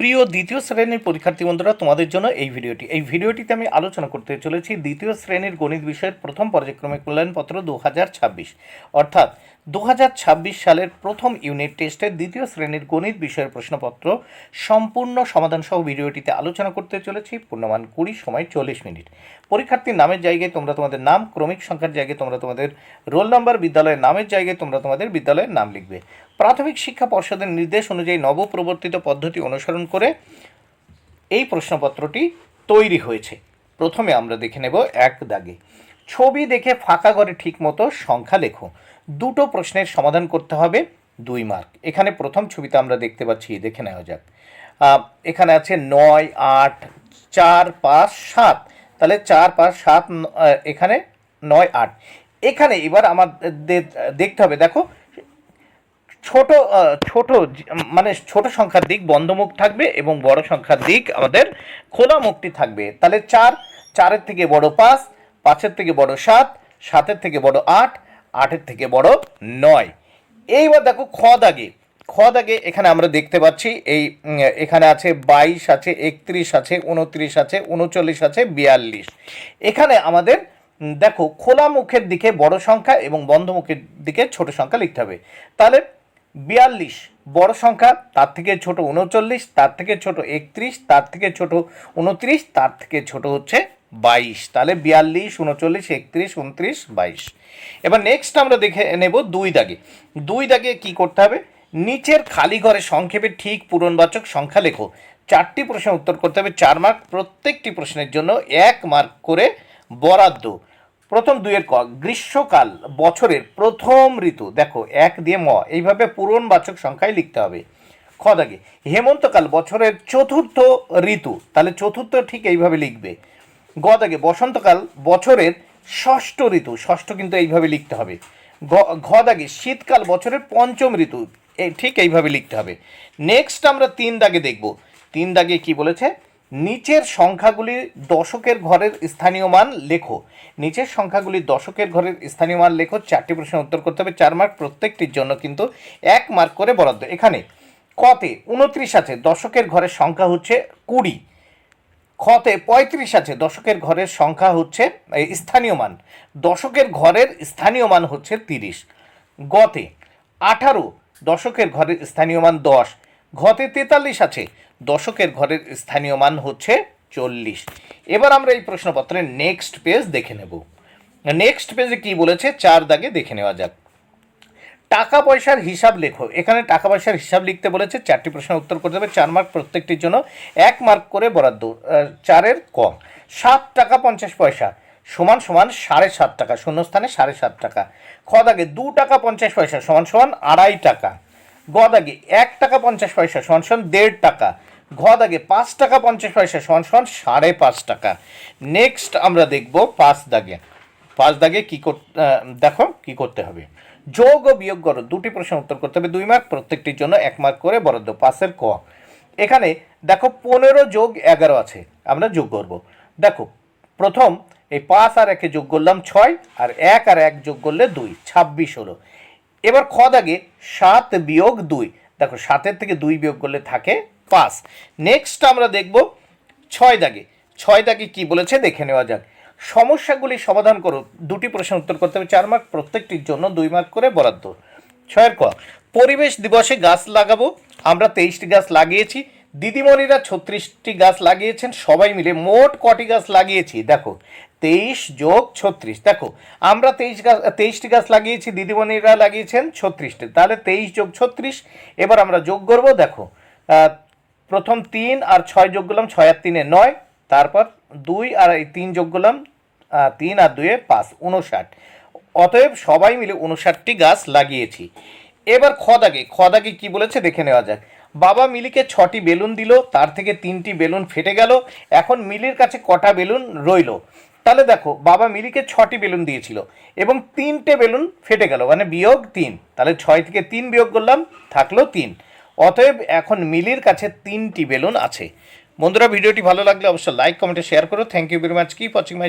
প্রিয় দ্বিতীয় শ্রেণীর পরীক্ষার্থী বন্ধুরা, তোমাদের জন্য এই ভিডিওটিতে আমি আলোচনা করতে চলেছি দ্বিতীয় শ্রেণীর গণিত বিষয়ের প্রথম পর্যায়ক্রমিক মূল্যায়নপত্র 2026, অর্থাৎ 2026 সালের প্রথম ইউনিট টেস্টের দ্বিতীয় শ্রেণীর গণিত বিষয়ের প্রশ্নপত্র সম্পূর্ণ সমাধান সহ ভিডিওটিতে আলোচনা করতে চলেছি। পূর্ণমান 20, সময় 40 মিনিট। পরীক্ষার্থীর নামের জায়গায় তোমরা তোমাদের নাম, ক্রমিক সংখ্যার জায়গায় তোমরা তোমাদের রোল নাম্বার, বিদ্যালয়ের নামের জায়গায় তোমরা তোমাদের বিদ্যালয়ের নাম লিখবে। প্রাথমিক শিক্ষা পর্ষদের নির্দেশ অনুযায়ী নবপ্রবর্তিত পদ্ধতি অনুসরণ করে এই প্রশ্নপত্রটি তৈরি হয়েছে। প্রথমে আমরা দেখে নেব এক দাগে। ছবি দেখে ফাঁকা ঘরে ঠিকমতো সংখ্যা লেখো। দুটো প্রশ্নের সমাধান করতে হবে, 2 মার্ক। এখানে প্রথম ছবিতে আমরা দেখতে পাচ্ছি, দেখে নেওয়া যাক। এখানে আছে 9, 8, 4, 5, 7। তাহলে 4, 5, 7, এখানে 9, 8। এখানে এবার আমাদের দেখতে হবে, দেখো ছোট সংখ্যার দিক বন্ধমুখ থাকবে এবং বড় সংখ্যার দিক আমাদের খোলা মুখটি থাকবে। তাহলে 4 থেকে বড় 5, 5 থেকে বড় 7, 7 থেকে বড় 8, 8 থেকে বড় 9। এইবার দেখো খ দাগে এখানে আমরা দেখতে পাচ্ছি এখানে আছে 22 আছে, 31 আছে, 29 আছে, 39 আছে, 42। এখানে আমাদের দেখো খোলা মুখের দিকে বড় সংখ্যা এবং বন্ধ মুখের দিকে ছোট সংখ্যা লিখতে হবে। তাহলে 42 বড় সংখ্যা, তার থেকে ছোট 39, তার থেকে ছোট 31, তার থেকে ছোট 29, তার থেকে ছোট হচ্ছে 22। তাহলে 42, 39, 31, 29, 22। এবার নেক্সট আমরা দেখে নেব 2 দাগে কি করতে হবে, নিচের খালি ঘরে সংক্ষেপে ঠিক পূরণবাচক সংখ্যা লেখো। 4টি প্রশ্নের উত্তর করতে হবে, 4 মার্ক। প্রত্যেকটি প্রশ্নের জন্য 1 মার্ক করে বরাদ্দ। প্রথম 2 ক, গ্রীষ্মকাল বছরের প্রথম ঋতু, দেখো 1 দিয়ে ম, এইভাবে পূরণবাচক সংখ্যায় লিখতে হবে। খ দাগে হেমন্তকাল বছরের চতুর্থ ঋতু, তাহলে চতুর্থ ঠিক এইভাবে লিখবে। গ দাগে বসন্তকাল বছরের ষষ্ঠ ঋতু, ষষ্ঠ কিন্তু এইভাবে লিখতে হবে। ঘ দাগে শীতকাল বছরের পঞ্চম ঋতু, ঠিক এইভাবে লিখতে হবে। নেক্সট আমরা 3 দাগে দেখব। 3 দাগে কি বলেছে, নিচের সংখ্যাগুলি দশকের ঘরের স্থানীয় মান লেখো। নিচের সংখ্যাগুলি দশকের ঘরের স্থানীয় মান লেখো। 4টি প্রশ্নের উত্তর করতে হবে, 4 মার্ক। প্রত্যেকটির জন্য কিন্তু 1 মার্ক করে বরাদ্দ। এখানে কতে 29 আছে, দশকের ঘরের সংখ্যা হচ্ছে 20। খতে 35 আছে, দশকের ঘরের সংখ্যা হচ্ছে স্থানীয় মান, দশকের ঘরের স্থানীয় মান হচ্ছে 30। গতে 18, দশকের ঘরের স্থানীয় মান 10। ঘতে 43 আছে, দশকের ঘরের স্থানীয় মান হচ্ছে 40। এবার আমরা এই প্রশ্নপত্রের নেক্সট পেজ দেখে নেব। নেক্সট পেজে কি বলেছে 4 দাগে দেখে নেওয়া যাক। টাকা পয়সার হিসাব লেখো। এখানে টাকা পয়সার হিসাব লিখতে বলেছে। 4টি প্রশ্নের উত্তর করতে হবে, 4 মার্ক। প্রত্যেকটির জন্য 1 মার্ক করে বরাদ্দ। 4-এর ক, 7 টাকা 50 পয়সা সমান সমান 7.5 টাকা, শূন্যস্থানে 7.5 টাকা। খ দাগে 2 টাকা 50 পয়সা সমান সমান 2.5 টাকা। গ দাগে 1 টাকা 50 পয়সা সমান সমান 1.5 টাকা। ঘ দাগে 5 টাকা 50 পয়সা সমান সমান 5.5 টাকা। নেক্সট আমরা দেখব 5 দাগে। 5 দাগে দেখো কি করতে হবে, যোগ ও বিয়োগ করো। 2টি প্রশ্নের উত্তর করতে হবে, 2 মার্ক। প্রত্যেকটির জন্য 1 মার্ক করে বরাদ্দ। 5-এর ক, এখানে দেখো 15 যোগ 11 আছে, আমরা যোগ করব। দেখো প্রথম এই 5 আর 1 যোগ করলাম 6, আর 1 আর 1 যোগ করলে 2, 26 হলো। এবার খ দাগে 7 বিয়োগ 2, দেখো 7-এর থেকে 2 বিয়োগ করলে থাকে 5। নেক্সট আমরা দেখব 6 দাগে। 6 দাগে কি বলেছে দেখে নেওয়া যাক। সমস্যাগুলি সমাধান করো। 2টি প্রশ্নের উত্তর করতে হবে, 4 মার্ক। প্রত্যেকটির জন্য 2 মার্ক করে বরাদ্দ। 6-এর ক, পরিবেশ দিবসে গাছ লাগাবো। আমরা 23টি গাছ লাগিয়েছি। দিদিমণিরা 36টি গাছ লাগিয়েছেন। সবাই মিলে মোট কটি গাছ লাগিয়েছি, দেখো 23 যোগ 36। দেখো আমরা 23টি গাছ লাগিয়েছি, দিদিমণিরা লাগিয়েছেন 36টি, তাহলে 23 যোগ 36। এবার আমরা যোগ করব। দেখো প্রথম 3 আর 6 যোগ করলাম, 6 আর 3 9, তারপর 2 আর 3 যোগ করলাম, 3 আর 2 5, 59। অতএব সবাই মিলে 59টি গাছ লাগিয়েছি। এবার খ দাগে কি বলেছে দেখে নেওয়া যাক। বাবা মিলিকে 6টি বেলুন দিল, তার থেকে 3টি বেলুন ফেটে গেল। এখন মিলির কাছে কটা বেলুন রইল? তাহলে দেখো বাবা মিলিকে 6টি বেলুন দিয়েছিল এবং 3টে বেলুন ফেটে গেল, মানে বিয়োগ 3। তাহলে 6 থেকে 3 বিয়োগ করলাম, থাকলো 3। অতএব এখন মিলির কাছে 3টি বেলুন আছে। বন্ধুরা, ভিডিওটি ভালো লাগলে অবশ্যই লাইক, কমেন্টে শেয়ার করো। Thank you very much. Keep watching my channel.